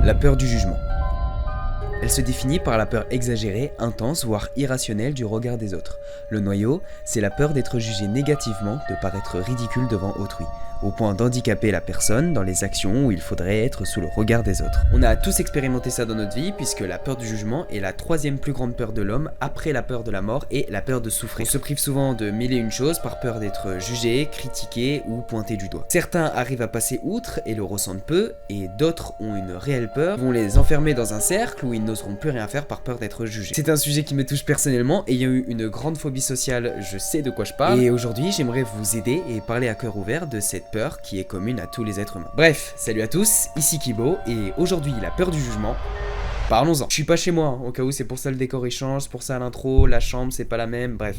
La peur du jugement. Elle se définit par la peur exagérée, intense, voire irrationnelle du regard des autres. Le noyau, c'est la peur d'être jugé négativement, de paraître ridicule devant autrui, au point d'handicaper la personne dans les actions où il faudrait être sous le regard des autres. On a tous expérimenté ça dans notre vie, puisque la peur du jugement est la troisième plus grande peur de l'homme, après la peur de la mort et la peur de souffrir. On se prive souvent de mille et une choses par peur d'être jugé, critiqué ou pointé du doigt. Certains arrivent à passer outre et le ressentent peu, et d'autres ont une réelle peur, vont les enfermer dans un cercle où ils n'oseront plus rien faire par peur d'être jugés. C'est un sujet qui me touche personnellement, ayant eu une grande phobie sociale, je sais de quoi je parle, et aujourd'hui j'aimerais vous aider et parler à cœur ouvert de cette peur qui est commune à tous les êtres humains. Bref, salut à tous, ici Kibo, et aujourd'hui la peur du jugement, parlons-en. Je suis pas chez moi, hein, au cas où c'est pour ça le décor il change, c'est pour ça l'intro, la chambre c'est pas la même, bref.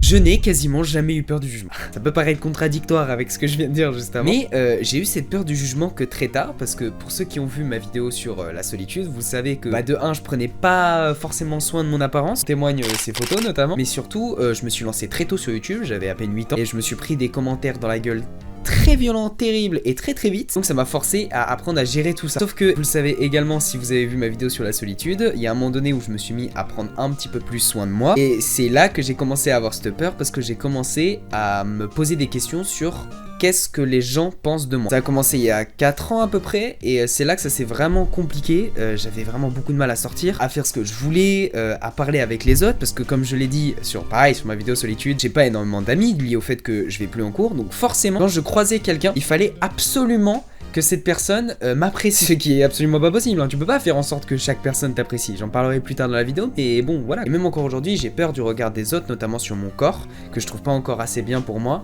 Je n'ai quasiment jamais eu peur du jugement. Ça peut paraître contradictoire avec ce que je viens de dire juste avant. Mais j'ai eu cette peur du jugement que très tard, parce que pour ceux qui ont vu ma vidéo sur la solitude, vous savez que de 1, je prenais pas forcément soin de mon apparence, témoignent ces photos notamment, mais surtout je me suis lancé très tôt sur YouTube, j'avais à peine 8 ans, et je me suis pris des commentaires dans la gueule très violent, terrible et très vite, donc ça m'a forcé à apprendre à gérer tout ça. Sauf que vous le savez également si vous avez vu ma vidéo sur la solitude, il y a un moment donné où je me suis mis à prendre un petit peu plus soin de moi, et c'est là que j'ai commencé à avoir cette peur, parce que j'ai commencé à me poser des questions sur qu'est-ce que les gens pensent de moi. Ça a commencé il y a 4 ans à peu près, et c'est là que ça s'est vraiment compliqué. J'avais vraiment beaucoup de mal à sortir, à faire ce que je voulais, à parler avec les autres, parce que comme je l'ai dit sur ma vidéo solitude, j'ai pas énormément d'amis liés au fait que je vais plus en cours, donc forcément quand je croisais quelqu'un, il fallait absolument que cette personne m'apprécie, ce qui est absolument pas possible, hein. Tu peux pas faire en sorte que chaque personne t'apprécie, j'en parlerai plus tard dans la vidéo, mais bon voilà. Et même encore aujourd'hui, j'ai peur du regard des autres, notamment sur mon corps, que je trouve pas encore assez bien pour moi,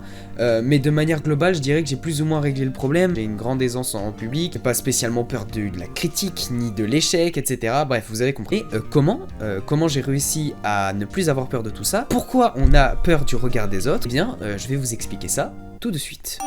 mais de manière globale, je dirais que j'ai plus ou moins réglé le problème. J'ai une grande aisance en public, j'ai pas spécialement peur de la critique, ni de l'échec, etc. Bref, vous avez compris. Et comment j'ai réussi à ne plus avoir peur de tout ça? Pourquoi on a peur du regard des autres? Eh bien, je vais vous expliquer ça tout de suite.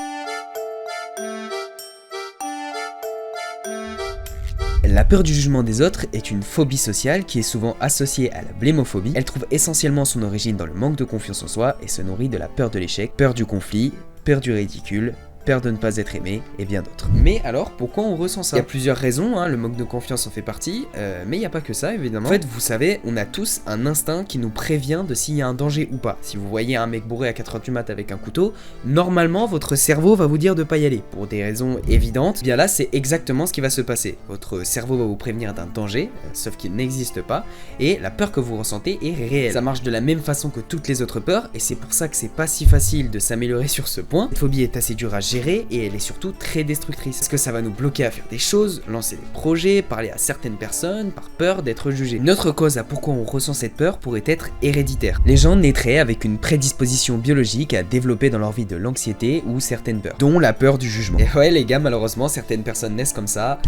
La peur du jugement des autres est une phobie sociale qui est souvent associée à la blémophobie. Elle trouve essentiellement son origine dans le manque de confiance en soi et se nourrit de la peur de l'échec, peur du conflit, peur du ridicule, peur de ne pas être aimé, et bien d'autres. Mais alors, pourquoi on ressent ça? Il y a plusieurs raisons, hein, le manque de confiance en fait partie, mais il n'y a pas que ça, évidemment. En fait, vous savez, on a tous un instinct qui nous prévient de s'il y a un danger ou pas. Si vous voyez un mec bourré à 4h du mat avec un couteau, normalement, votre cerveau va vous dire de pas y aller. Pour des raisons évidentes, bien là, c'est exactement ce qui va se passer. Votre cerveau va vous prévenir d'un danger, sauf qu'il n'existe pas, et la peur que vous ressentez est réelle. Ça marche de la même façon que toutes les autres peurs, et c'est pour ça que c'est pas si facile de s'améliorer sur ce point. Cette phobie est assez dure à gérer et elle est surtout très destructrice parce que ça va nous bloquer à faire des choses, lancer des projets, parler à certaines personnes par peur d'être jugé. Une autre cause à pourquoi on ressent cette peur pourrait être héréditaire. Les gens naîtraient avec une prédisposition biologique à développer dans leur vie de l'anxiété ou certaines peurs, dont la peur du jugement. Et ouais les gars, malheureusement certaines personnes naissent comme ça.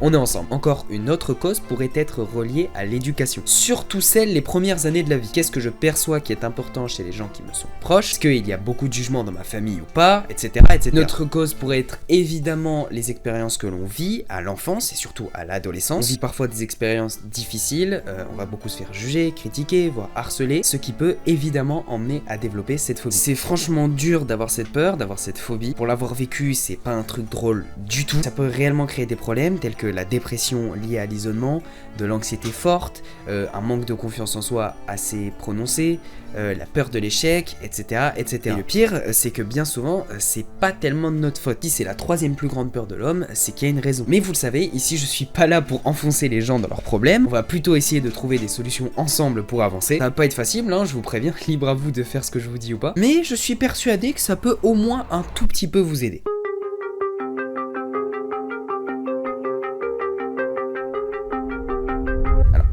On est ensemble. Encore une autre cause pourrait être reliée à l'éducation. Surtout celle les premières années de la vie. Qu'est-ce que je perçois qui est important chez les gens qui me sont proches? Est-ce qu'il y a beaucoup de jugements dans ma famille ou pas? Etc. etc. Notre cause pourrait être évidemment les expériences que l'on vit à l'enfance et surtout à l'adolescence. On vit parfois des expériences difficiles, on va beaucoup se faire juger, critiquer, voire harceler, ce qui peut évidemment emmener à développer cette phobie. C'est franchement dur d'avoir cette peur, d'avoir cette phobie. Pour l'avoir vécu, c'est pas un truc drôle du tout. Ça peut réellement créer des problèmes tels que la dépression liée à l'isolement, de l'anxiété forte, un manque de confiance en soi assez prononcé, la peur de l'échec, etc., etc. Et le pire, c'est que bien souvent, c'est pas tellement de notre faute. Si c'est la troisième plus grande peur de l'homme, c'est qu'il y a une raison. Mais vous le savez, ici je suis pas là pour enfoncer les gens dans leurs problèmes, on va plutôt essayer de trouver des solutions ensemble pour avancer. Ça va pas être facile, hein, je vous préviens, libre à vous de faire ce que je vous dis ou pas, mais je suis persuadé que ça peut au moins un tout petit peu vous aider.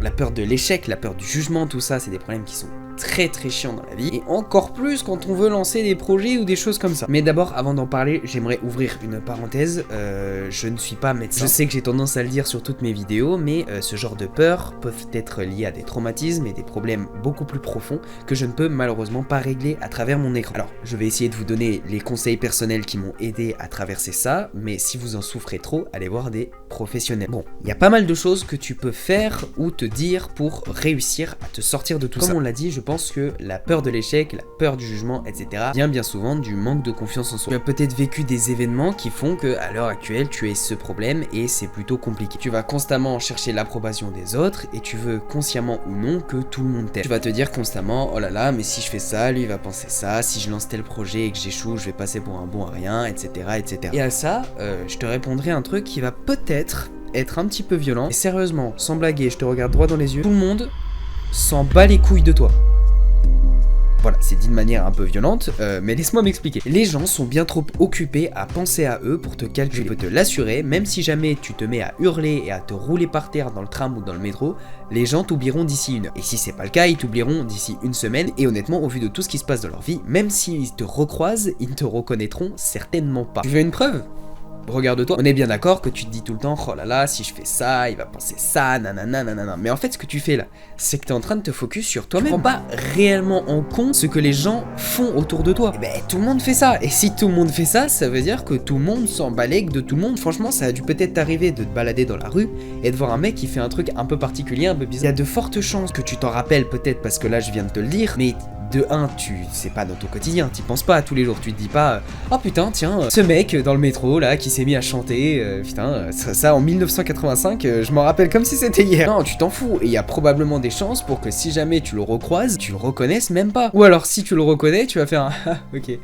La peur de l'échec, la peur du jugement, tout ça, c'est des problèmes qui sont très très chiant dans la vie, et encore plus quand on veut lancer des projets ou des choses comme ça. Mais d'abord, avant d'en parler, j'aimerais ouvrir une parenthèse. Je ne suis pas médecin. Je sais que j'ai tendance à le dire sur toutes mes vidéos, mais ce genre de peurs peuvent être liées à des traumatismes et des problèmes beaucoup plus profonds que je ne peux malheureusement pas régler à travers mon écran. Alors, je vais essayer de vous donner les conseils personnels qui m'ont aidé à traverser ça, mais si vous en souffrez trop, allez voir des professionnels. Bon, il y a pas mal de choses que tu peux faire ou te dire pour réussir à te sortir de tout ça. Comme on l'a dit, je pense que la peur de l'échec, la peur du jugement, etc. vient bien souvent du manque de confiance en soi. Tu as peut-être vécu des événements qui font que à l'heure actuelle, tu aies ce problème et c'est plutôt compliqué. Tu vas constamment chercher l'approbation des autres et tu veux consciemment ou non que tout le monde t'aime. Tu vas te dire constamment, oh là là, mais si je fais ça, lui il va penser ça, si je lance tel projet et que j'échoue, je vais passer pour un bon à rien, etc. etc. Et à ça, je te répondrai un truc qui va peut-être être un petit peu violent. Et sérieusement, sans blaguer, je te regarde droit dans les yeux, tout le monde s'en bat les couilles de toi. Voilà, c'est dit de manière un peu violente, mais laisse-moi m'expliquer. Les gens sont bien trop occupés à penser à eux pour te calculer. Je peux te l'assurer, même si jamais tu te mets à hurler et à te rouler par terre dans le tram ou dans le métro, les gens t'oublieront d'ici 1 heure. Et si c'est pas le cas, ils t'oublieront d'ici 1 semaine. Et honnêtement, au vu de tout ce qui se passe dans leur vie, même s'ils te recroisent, ils ne te reconnaîtront certainement pas. Tu veux une preuve ? Regarde-toi, on est bien d'accord que tu te dis tout le temps, oh là là, si je fais ça, il va penser ça, nanana, nanana. Mais en fait, ce que tu fais là, c'est que t'es en train de te focus sur toi-même. Tu prends pas réellement en compte ce que les gens font autour de toi. Et ben, tout le monde fait ça. Et si tout le monde fait ça, ça veut dire que tout le monde s'en balègue de tout le monde. Franchement, ça a dû peut-être t'arriver de te balader dans la rue et de voir un mec qui fait un truc un peu particulier, un peu bizarre. Il y a de fortes chances que tu t'en rappelles peut-être parce que là, je viens de te le dire, mais de 1, c'est pas dans ton quotidien, t'y penses pas tous les jours, tu te dis pas oh putain tiens, ce mec dans le métro là qui s'est mis à chanter, putain, ça en 1985, je m'en rappelle comme si c'était hier. Non, tu t'en fous, et il y a probablement des chances pour que si jamais tu le recroises, tu le reconnaisses même pas. Ou alors si tu le reconnais, tu vas faire un ah ok.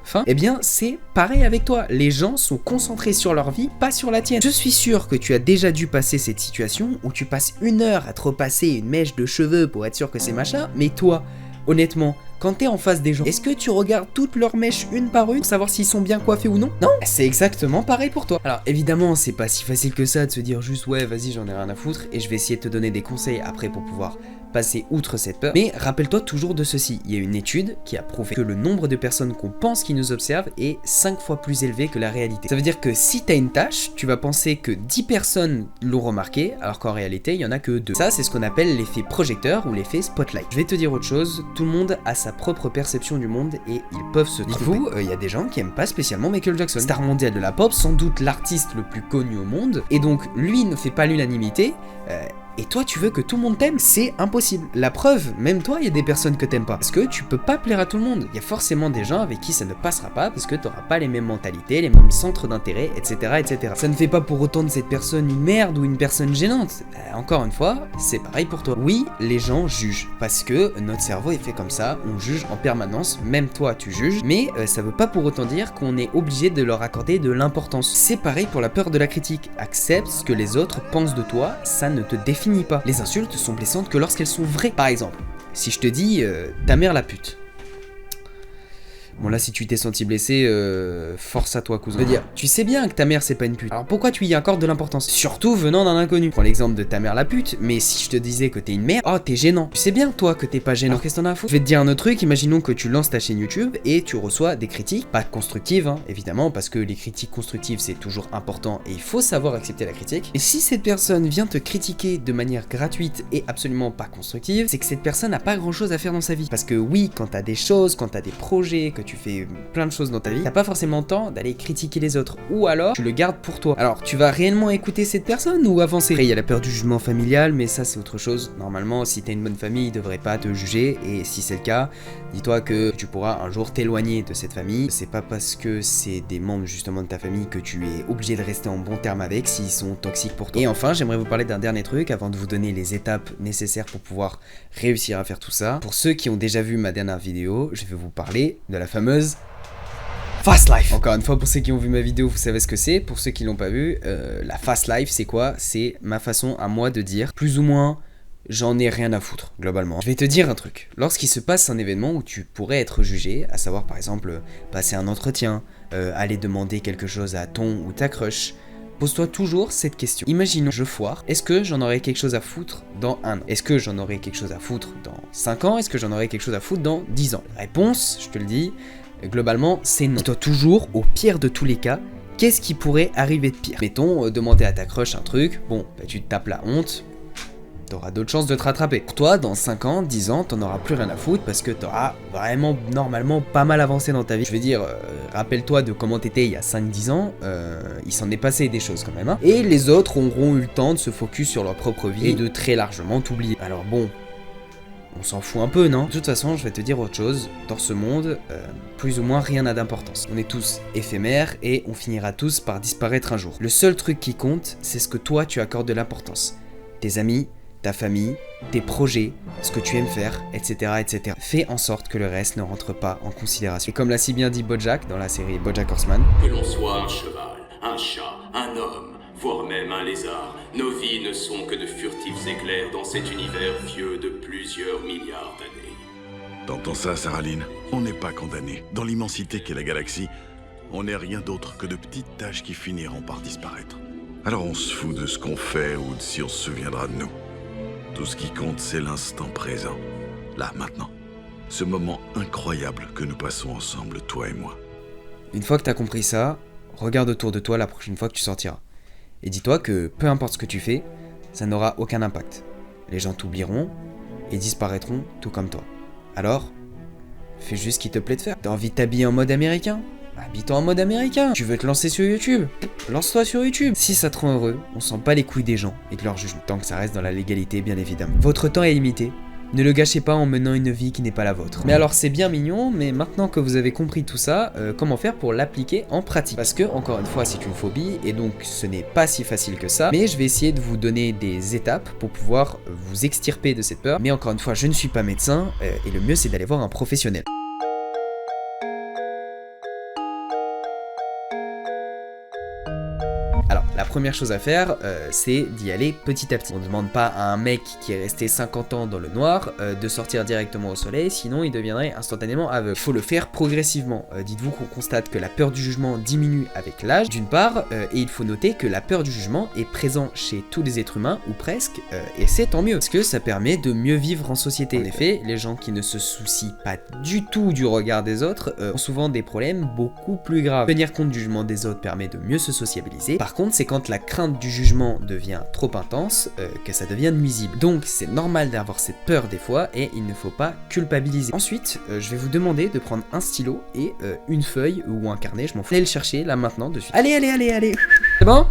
Fin. Eh bien, c'est pareil avec toi. Les gens sont concentrés sur leur vie, pas sur la tienne. Je suis sûr que tu as déjà dû passer cette situation où tu passes 1 heure à te repasser une mèche de cheveux pour être sûr que c'est machin, mais toi, honnêtement, quand t'es en face des gens, est-ce que tu regardes toutes leurs mèches une par une pour savoir s'ils sont bien coiffés ou non? Non, c'est exactement pareil pour toi. Alors évidemment, c'est pas si facile que ça de se dire juste ouais, vas-y, j'en ai rien à foutre et je vais essayer de te donner des conseils après pour pouvoir passer outre cette peur. Mais rappelle-toi toujours de ceci, il y a une étude qui a prouvé que le nombre de personnes qu'on pense qui nous observent est 5 fois plus élevé que la réalité. Ça veut dire que si t'as une tâche, tu vas penser que 10 personnes l'ont remarqué, alors qu'en réalité, il y en a que 2. Ça, c'est ce qu'on appelle l'effet projecteur ou l'effet spotlight. Je vais te dire autre chose, tout le monde a sa propre perception du monde et ils peuvent se tromper. Dites-vous, il y a des gens qui aiment pas spécialement Michael Jackson. Star mondial de la pop, sans doute l'artiste le plus connu au monde, et donc lui ne fait pas l'unanimité, et toi tu veux que tout le monde t'aime, c'est impossible. La preuve, même toi il y a des personnes que t'aimes pas, parce que tu peux pas plaire à tout le monde. Il y a forcément des gens avec qui ça ne passera pas, parce que t'auras pas les mêmes mentalités, les mêmes centres d'intérêt, etc., etc. Ça ne fait pas pour autant de cette personne une merde ou une personne gênante. Encore une fois, c'est pareil pour toi. Oui, les gens jugent, parce que notre cerveau est fait comme ça, on juge en permanence, même toi tu juges, mais ça veut pas pour autant dire qu'on est obligé de leur accorder de l'importance. C'est pareil pour la peur de la critique. Accepte ce que les autres pensent de toi, ça ne te définit pas. Les insultes sont blessantes que lorsqu'elles sont vraies. Par exemple, si je te dis ta mère la pute. Bon là si tu t'es senti blessé, force à toi cousin. Je veux dire, tu sais bien que ta mère c'est pas une pute. Alors pourquoi tu y accordes de l'importance? Surtout venant d'un inconnu. Prends l'exemple de ta mère la pute, mais si je te disais que t'es une mère, oh t'es gênant. Tu sais bien toi que t'es pas gênant. Alors qu'est-ce que t'en as à foutre? Je vais te dire un autre truc, imaginons que tu lances ta chaîne YouTube et tu reçois des critiques, pas constructives hein, évidemment, parce que les critiques constructives c'est toujours important et il faut savoir accepter la critique. Et si cette personne vient te critiquer de manière gratuite et absolument pas constructive, c'est que cette personne n'a pas grand chose à faire dans sa vie. Parce que oui, quand t'as des choses, quand t'as des projets, que tu fais plein de choses dans ta vie, t'as pas forcément le temps d'aller critiquer les autres, ou alors tu le gardes pour toi. Alors tu vas réellement écouter cette personne ou avancer? Après il y a la peur du jugement familial, mais ça c'est autre chose. Normalement si t'as une bonne famille, ils devraient pas te juger, et si c'est le cas, dis-toi que tu pourras un jour t'éloigner de cette famille. C'est pas parce que c'est des membres justement de ta famille que tu es obligé de rester en bon terme avec s'ils sont toxiques pour toi. Et enfin j'aimerais vous parler d'un dernier truc avant de vous donner les étapes nécessaires pour pouvoir réussir à faire tout ça. Pour ceux qui ont déjà vu ma dernière vidéo, je vais vous parler de la fameuse Fast Life. Encore une fois, pour ceux qui ont vu ma vidéo, vous savez ce que c'est. Pour ceux qui l'ont pas vu, la Fast Life, c'est quoi? C'est ma façon à moi de dire, plus ou moins, j'en ai rien à foutre, globalement. Je vais te dire un truc. Lorsqu'il se passe un événement où tu pourrais être jugé, à savoir par exemple, passer un entretien, aller demander quelque chose à ton ou ta crush, Pose-toi toujours cette question. Imaginons, je foire. Est-ce que j'en aurai quelque chose à foutre dans 1 an? Est-ce que j'en aurai quelque chose à foutre dans 5 ans? Est-ce que j'en aurai quelque chose à foutre dans 10 ans? La réponse, je te le dis, globalement, c'est non. Dis-toi toujours, au pire de tous les cas, qu'est-ce qui pourrait arriver de pire? Mettons, demander à ta crush un truc, bon, bah, tu te tapes la honte, t'auras d'autres chances de te rattraper. Pour toi, dans 5 ans, 10 ans, t'en auras plus rien à foutre parce que t'auras vraiment, normalement, pas mal avancé dans ta vie. Je veux dire, rappelle-toi de comment t'étais il y a 5-10 ans, il s'en est passé des choses quand même, hein. Et les autres auront eu le temps de se focus sur leur propre vie et de très largement t'oublier. Alors bon, on s'en fout un peu, non? De toute façon, je vais te dire autre chose. Dans ce monde, plus ou moins rien n'a d'importance. On est tous éphémères et on finira tous par disparaître un jour. Le seul truc qui compte, c'est ce que toi tu accordes de l'importance. Tes amis, ta famille, tes projets, ce que tu aimes faire, etc., etc. Fais en sorte que le reste ne rentre pas en considération. Et comme l'a si bien dit Bojack dans la série BoJack Horseman, que l'on soit un cheval, un chat, un homme, voire même un lézard, nos vies ne sont que de furtifs éclairs dans cet univers vieux de plusieurs milliards d'années. T'entends ça, Saraline? On n'est pas condamnés. Dans l'immensité qu'est la galaxie, on n'est rien d'autre que de petites tâches qui finiront par disparaître. Alors on se fout de ce qu'on fait ou de si on se souviendra de nous. Tout ce qui compte, c'est l'instant présent. Là, maintenant. Ce moment incroyable que nous passons ensemble, toi et moi. une fois que t'as compris ça, regarde autour de toi la prochaine fois que tu sortiras. Et dis-toi que peu importe ce que tu fais, ça n'aura aucun impact. Les gens t'oublieront et disparaîtront tout comme toi. Alors, fais juste ce qui te plaît de faire. T'as envie de t'habiller en mode américain? Habille-toi en mode américain. Tu veux te lancer sur YouTube? Lance-toi sur YouTube. Si ça te rend heureux, on sent pas les couilles des gens et de leur jugement. Tant que ça reste dans la légalité, bien évidemment. Votre temps est limité. Ne le gâchez pas en menant une vie qui n'est pas la vôtre. Mais alors c'est bien mignon, mais maintenant que vous avez compris tout ça, comment faire pour l'appliquer en pratique? Parce que, encore une fois, c'est une phobie, et donc ce n'est pas si facile que ça, mais je vais essayer de vous donner des étapes pour pouvoir vous extirper de cette peur. Mais encore une fois, je ne suis pas médecin, et le mieux c'est d'aller voir un professionnel. Alors, la première chose à faire, c'est d'y aller petit à petit. On ne demande pas à un mec qui est resté 50 ans dans le noir de sortir directement au soleil, sinon il deviendrait instantanément aveugle. Il faut le faire progressivement. Dites-vous qu'on constate que la peur du jugement diminue avec l'âge, d'une part, et il faut noter que la peur du jugement est présente chez tous les êtres humains, ou presque, et c'est tant mieux, parce que ça permet de mieux vivre en société. En effet, les gens qui ne se soucient pas du tout du regard des autres ont souvent des problèmes beaucoup plus graves. Tenir compte du jugement des autres permet de mieux se sociabiliser. Par contre, c'est quand la crainte du jugement devient trop intense que ça devient nuisible. Donc c'est normal d'avoir cette peur des fois et il ne faut pas culpabiliser. Ensuite, je vais vous demander de prendre un stylo et une feuille ou un carnet, je m'en fous. Allez le chercher là maintenant de suite. Allez. C'est bon?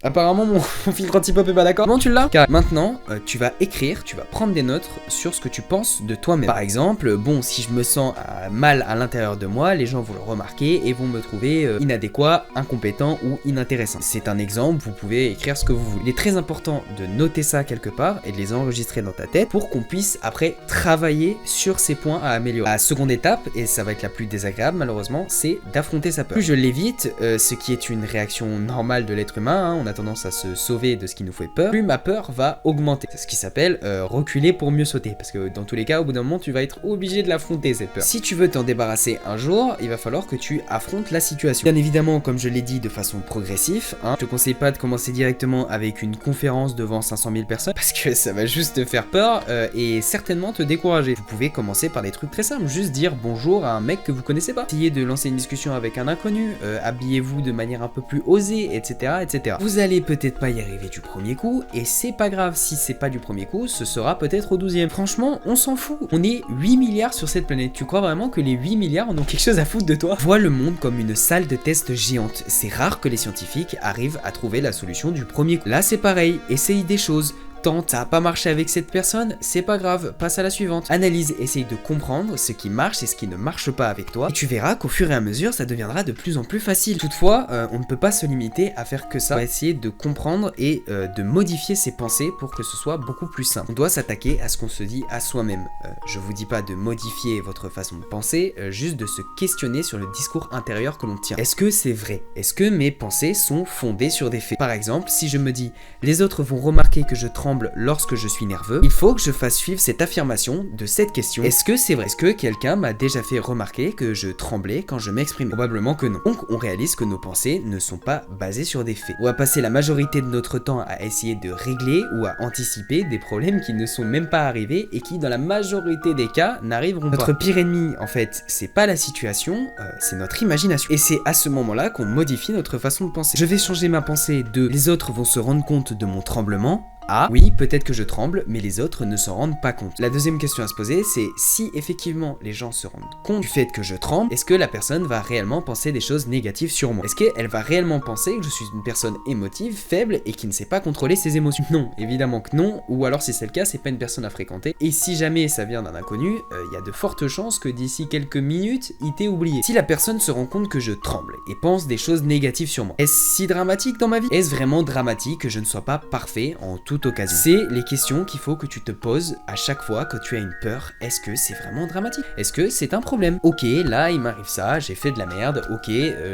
Apparemment mon filtre anti-pop est pas d'accord. Non, tu l'as? Car maintenant, tu vas écrire, tu vas prendre des notes sur ce que tu penses de toi-même. Par exemple, bon, si je me sens mal à l'intérieur de moi, les gens vont le remarquer et vont me trouver inadéquat, incompétent ou inintéressant. C'est un exemple, vous pouvez écrire ce que vous voulez. Il est très important de noter ça quelque part et de les enregistrer dans ta tête pour qu'on puisse après travailler sur ces points à améliorer. La seconde étape, et ça va être la plus désagréable malheureusement, c'est d'affronter sa peur. Plus je l'évite, ce qui est une réaction normale de l'être humain, hein, on a tendance à se sauver de ce qui nous fait peur, plus ma peur va augmenter. C'est ce qui s'appelle reculer pour mieux sauter, parce que dans tous les cas, au bout d'un moment, tu vas être obligé de l'affronter cette peur. Si tu veux t'en débarrasser un jour, il va falloir que tu affrontes la situation. Bien évidemment, comme je l'ai dit, de façon progressive, hein, je te conseille pas de commencer directement avec une conférence devant 500 000 personnes, parce que ça va juste te faire peur et certainement te décourager. Vous pouvez commencer par des trucs très simples, juste dire bonjour à un mec que vous connaissez pas. Essayez de lancer une discussion avec un inconnu, habillez-vous de manière un peu plus osée, etc., etc. Vous allez peut-être pas y arriver du premier coup, et c'est pas grave si c'est pas du premier coup, ce sera peut-être au 12e. Franchement, on s'en fout. On est 8 milliards sur cette planète. Tu crois vraiment que les 8 milliards en ont quelque chose à foutre de toi? Vois le monde comme une salle de test géante. C'est rare que les scientifiques arrivent à trouver la solution du premier coup. Là, c'est pareil. Essaye des choses. Tente, ça a pas marché avec cette personne, c'est pas grave, passe à la suivante. Analyse, essaye de comprendre ce qui marche et ce qui ne marche pas avec toi, et tu verras qu'au fur et à mesure, ça deviendra de plus en plus facile. Toutefois, on ne peut pas se limiter à faire que ça. On va essayer de comprendre et de modifier ses pensées pour que ce soit beaucoup plus simple. On doit s'attaquer à ce qu'on se dit à soi-même. Je vous dis pas de modifier votre façon de penser, juste de se questionner sur le discours intérieur que l'on tient. Est-ce que c'est vrai? Est-ce que mes pensées sont fondées sur des faits? Par exemple, si je me dis, les autres vont remarquer que je tremble tremble lorsque je suis nerveux, il faut que je fasse suivre cette affirmation de cette question. Est-ce que c'est vrai? Est-ce que quelqu'un m'a déjà fait remarquer que je tremblais quand je m'exprimais? Probablement que non. Donc on réalise que nos pensées ne sont pas basées sur des faits. On va passer la majorité de notre temps à essayer de régler ou à anticiper des problèmes qui ne sont même pas arrivés et qui dans la majorité des cas n'arriveront pas. Notre pire ennemi en fait c'est pas la situation, c'est notre imagination. Et c'est à ce moment-là qu'on modifie notre façon de penser. Je vais changer ma pensée de les autres vont se rendre compte de mon tremblement à oui, peut-être que je tremble, mais les autres ne s'en rendent pas compte. La deuxième question à se poser, c'est si effectivement les gens se rendent compte du fait que je tremble, est-ce que la personne va réellement penser des choses négatives sur moi? Est-ce qu'elle va réellement penser que je suis une personne émotive, faible et qui ne sait pas contrôler ses émotions? Non, évidemment que non, ou alors si c'est le cas, c'est pas une personne à fréquenter. Et si jamais ça vient d'un inconnu, il y a de fortes chances que d'ici quelques minutes, il t'ait oublié. Si la personne se rend compte que je tremble et pense des choses négatives sur moi, est-ce si dramatique dans ma vie? Est-ce vraiment dramatique que je ne sois pas parfait en toute occasion? C'est les questions qu'il faut que tu te poses à chaque fois que tu as une peur. Est-ce que c'est vraiment dramatique? Est-ce que c'est un problème? Ok, là il m'arrive ça, j'ai fait de la merde, ok,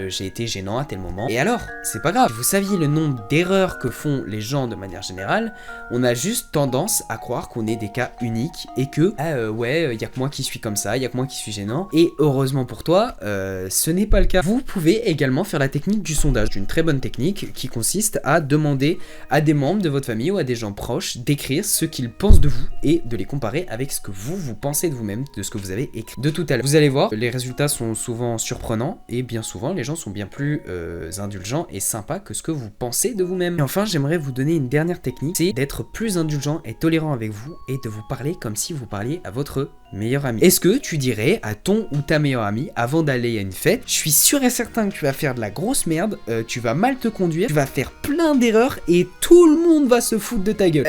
j'ai été gênant à tel moment. Et alors? C'est pas grave. Si vous saviez le nombre d'erreurs que font les gens de manière générale, on a juste tendance à croire qu'on est des cas uniques et que, ouais, y a que moi qui suis comme ça, y a que moi qui suis gênant. Et heureusement pour toi, ce n'est pas le cas. Vous pouvez également faire la technique du sondage, une très bonne technique qui consiste à demander à des membres de votre famille ou à des gens proches d'écrire ce qu'ils pensent de vous et de les comparer avec ce que vous pensez de vous-même, de ce que vous avez écrit. De tout à l'heure, vous allez voir, les résultats sont souvent surprenants et bien souvent les gens sont bien plus indulgents et sympas que ce que vous pensez de vous-même. Et enfin, j'aimerais vous donner une dernière technique, c'est d'être plus indulgent et tolérant avec vous et de vous parler comme si vous parliez à votre meilleur ami. Est-ce que tu dirais à ton ou ta meilleure amie avant d'aller à une fête, je suis sûr et certain que tu vas faire de la grosse merde, tu vas mal te conduire, tu vas faire plein d'erreurs et tout le monde va se foutre de ta gueule.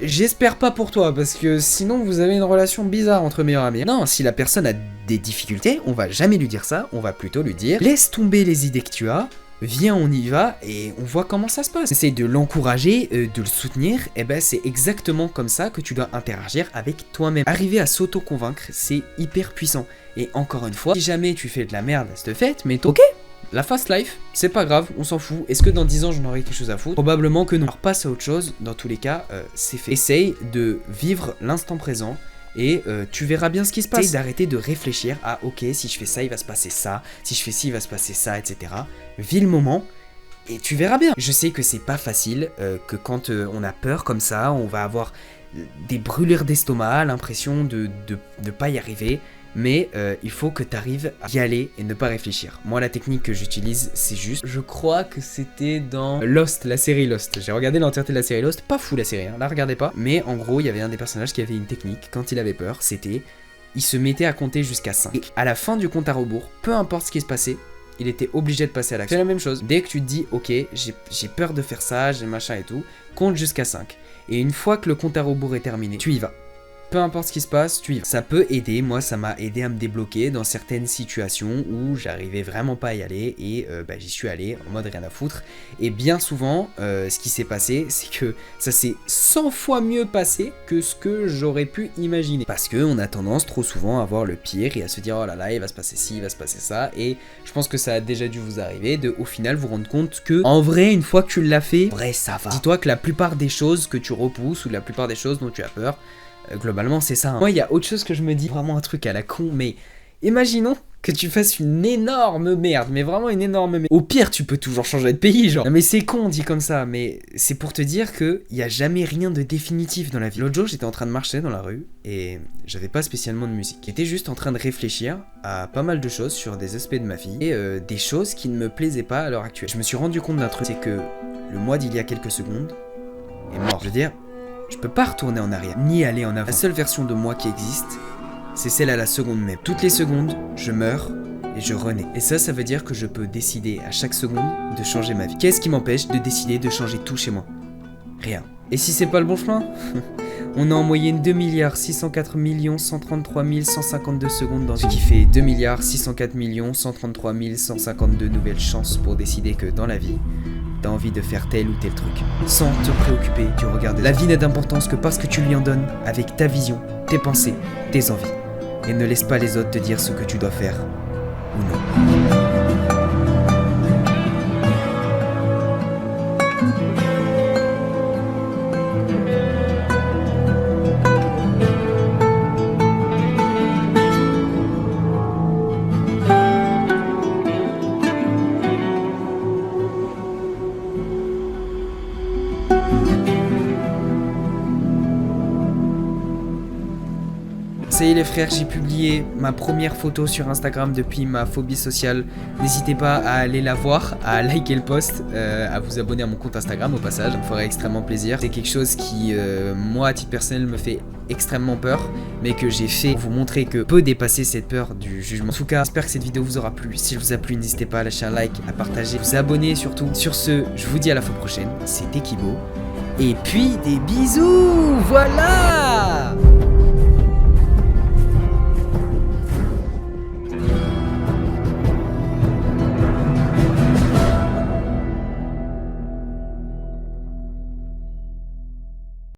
J'espère pas pour toi parce que sinon vous avez une relation bizarre entre meilleurs amis. Non, si la personne a des difficultés, on va jamais lui dire ça, on va plutôt lui dire laisse tomber les idées que tu as. Viens, on y va et on voit comment ça se passe. Essaye de l'encourager, de le soutenir, et ben c'est exactement comme ça que tu dois interagir avec toi-même. Arriver à s'auto-convaincre, c'est hyper puissant. Et encore une fois, si jamais tu fais de la merde à cette fête, mais ok, la fast life, c'est pas grave, on s'en fout. Est-ce que dans 10 ans j'en aurai quelque chose à foutre? Probablement que non. Alors passe à autre chose, dans tous les cas, c'est fait. Essaye de vivre l'instant présent. Et tu verras bien ce qui se passe. Essaye d'arrêter de réfléchir à ok, si je fais ça, il va se passer ça, si je fais ci, il va se passer ça, etc. Vis le moment et tu verras bien. Je sais que c'est pas facile, que quand on a peur comme ça, on va avoir des brûlures d'estomac, l'impression de pas y arriver. Mais il faut que tu arrives à y aller et ne pas réfléchir. Moi, la technique que j'utilise, c'est juste... Je crois que c'était dans Lost, la série Lost. J'ai regardé l'entièreté de la série Lost. Pas fou la série, hein, la regardez pas. Mais en gros, il y avait un des personnages qui avait une technique. Quand il avait peur, c'était... Il se mettait à compter jusqu'à 5. Et à la fin du compte à rebours, peu importe ce qui se passait, il était obligé de passer à l'action. C'est la même chose. Dès que tu te dis, ok, j'ai peur de faire ça, j'ai machin et tout, compte jusqu'à 5. Et une fois que le compte à rebours est terminé, tu y vas. Peu importe ce qui se passe, tu y vas. Ça peut aider, moi ça m'a aidé à me débloquer dans certaines situations où j'arrivais vraiment pas à y aller et j'y suis allé en mode rien à foutre. Et bien souvent, ce qui s'est passé, c'est que ça s'est 100 fois mieux passé que ce que j'aurais pu imaginer. Parce qu'on a tendance trop souvent à voir le pire et à se dire oh là là, il va se passer ci, il va se passer ça. Et je pense que ça a déjà dû vous arriver de au final vous rendre compte que en vrai, une fois que tu l'as fait, en vrai ça va. Dis-toi que la plupart des choses que tu repousses ou la plupart des choses dont tu as peur, globalement c'est ça. Moi il y a autre chose que je me dis, vraiment un truc à la con, mais imaginons que tu fasses une énorme merde, mais vraiment une énorme merde. Au pire tu peux toujours changer de pays genre. Non mais c'est con dit comme ça, mais c'est pour te dire que y a jamais rien de définitif dans la vie. L'autre jour j'étais en train de marcher dans la rue et j'avais pas spécialement de musique. J'étais juste en train de réfléchir à pas mal de choses sur des aspects de ma vie et des choses qui ne me plaisaient pas à l'heure actuelle. Je me suis rendu compte d'un truc, c'est que le moi d'il y a quelques secondes est mort. Je veux dire, je peux pas retourner en arrière, ni aller en avant. La seule version de moi qui existe, c'est celle à la seconde même. Toutes les secondes, je meurs et je renais. Et ça veut dire que je peux décider à chaque seconde de changer ma vie. Qu'est-ce qui m'empêche de décider de changer tout chez moi? Rien. Et si c'est pas le bon chemin? On a en moyenne 2 604 133 152 secondes dans ce qui fait 2 604 133 152 nouvelles chances pour décider que dans la vie, t'as envie de faire tel ou tel truc. Sans te préoccuper du regard des autres. La vie n'a d'importance que parce que tu lui en donnes avec ta vision, tes pensées, tes envies. Et ne laisse pas les autres te dire ce que tu dois faire ou non. Ça y est les frères, j'ai publié ma première photo sur Instagram depuis ma phobie sociale. N'hésitez pas à aller la voir, à liker le post, à vous abonner à mon compte Instagram au passage, ça me ferait extrêmement plaisir. C'est quelque chose qui, moi à titre personnel, me fait extrêmement peur, mais que j'ai fait pour vous montrer que peut dépasser cette peur du jugement. En tout cas, j'espère que cette vidéo vous aura plu. Si elle vous a plu, n'hésitez pas à lâcher un like, à partager, vous abonner surtout. Sur ce, je vous dis à la fois prochaine, c'était Kibo. Et puis des bisous, voilà!